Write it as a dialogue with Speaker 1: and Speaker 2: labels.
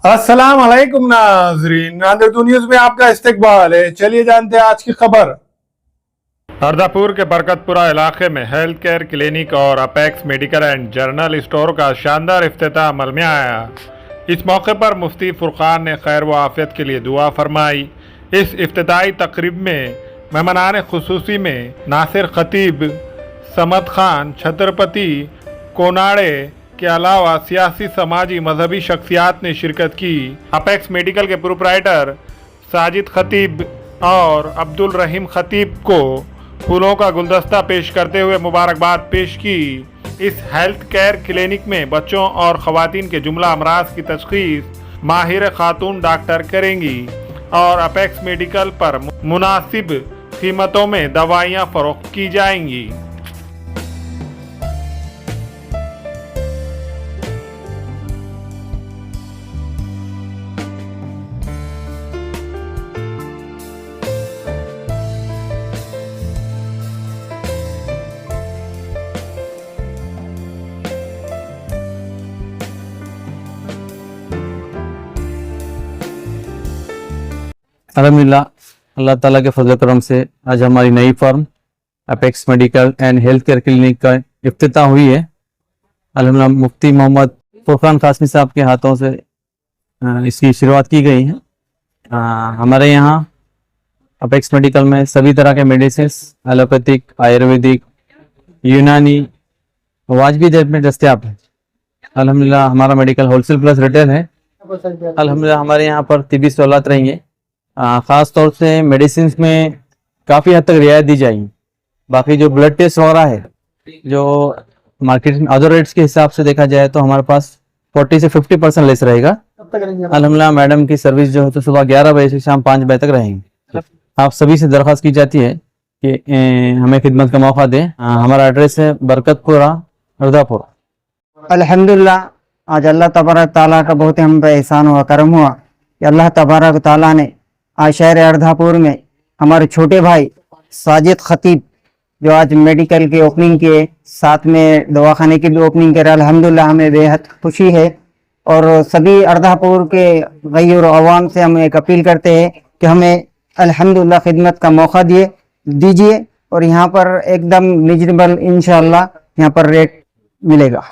Speaker 1: अस्सलाम वालेकुम नाज़रीन, नादिर न्यूज़ में आपका इस्तकबाल है। चलिए जानते हैं आज की खबर। अर्धापुर के बरकतपुरा इलाके में हेल्थ केयर क्लिनिक और apex medical and general store का शानदार इफ्तिताह अमल में आया। इस मौके पर मुफ्ती फुरकान ने खैर व आफियत के लिए दुआ फरमाई। इस इफ्तिताही तकरीब में मेहमानान खुसूसी में नासिर खतीब, समद खान, छत्रपति कोनाड़े के अलावा सियासी, समाजी, मजहबी शख्सियात ने शिरकत की। अपेक्स मेडिकल के प्रोप्राइटर साजिद खतीब और अब्दुल रहीम खतीब को फूलों का गुलदस्ता पेश करते हुए मुबारकबाद पेश की। इस हेल्थ केयर क्लिनिक में बच्चों और ख़वातीन के जुमला अमराज की तशखीस माहिर खातून डॉक्टर करेंगी और अपेक्स मेडिकल पर मुनासिब कीमतों में दवाइयाँ फरोख्त की जाएंगी।
Speaker 2: अल्हम्दुलिल्लाह, अल्लाह ताला के फजल करम से आज हमारी नई firm apex medical and health care clinic का इफ्तिताह हुई है। अल्हम्दुलिल्लाह, मुफ्ती मोहम्मद फुरकान कासमी साहब के हाथों से इसकी शुरुआत की गई है। हमारे यहाँ अपेक्स मेडिकल में सभी तरह के मेडिसिन, एलोपैथिक, आयुर्वेदिक, यूनानी वाजबी रेट में दस्तयाब है। अल्हम्दुलिल्लाह, हमारा मेडिकल होलसेल प्लस रिटेल है। अल्हम्दुलिल्लाह, हमारे यहाँ पर तिबी सहूलत रहेंगे। ख़ास तौर से मेडिसिन में काफ़ी हद तक रियायत दी जाएगी। बाकी जो ब्लड टेस्ट वगैरह है, जो मार्केट में अदर रेट्स के हिसाब से देखा जाए तो हमारे पास 40 से 50% लेस रहेगा। अल्हम्दुलिल्लाह, मैडम की सर्विस जो है तो सुबह 11 बजे से शाम 5 बजे तक रहेंगी। आप सभी से दरख्वास्त की जाती है कि हमें खिदमत का मौका दें। हमारा एड्रेस है बरकतपुरा, अर्धापुर।
Speaker 3: अल्हम्दुलिल्लाह, आज अल्लाह तबारक ताला का बहुत हम पे एहसान हुआ, करम हुआ कि अल्लाह तबारक ताला ने आज शहर अर्धापुर में हमारे छोटे भाई साजिद खतीब जो आज मेडिकल के ओपनिंग के साथ में दवाखाने की भी ओपनिंग करे। अल्हम्दुलिल्लाह, हमें बेहद खुशी है और सभी अर्धापुर के गैर अवाम से हम एक अपील करते हैं कि हमें अल्हम्दुलिल्लाह खिदमत का मौका दीजिए और यहाँ पर एकदम रिजनेबल इंशाअल्लाह यहाँ पर रेट मिलेगा।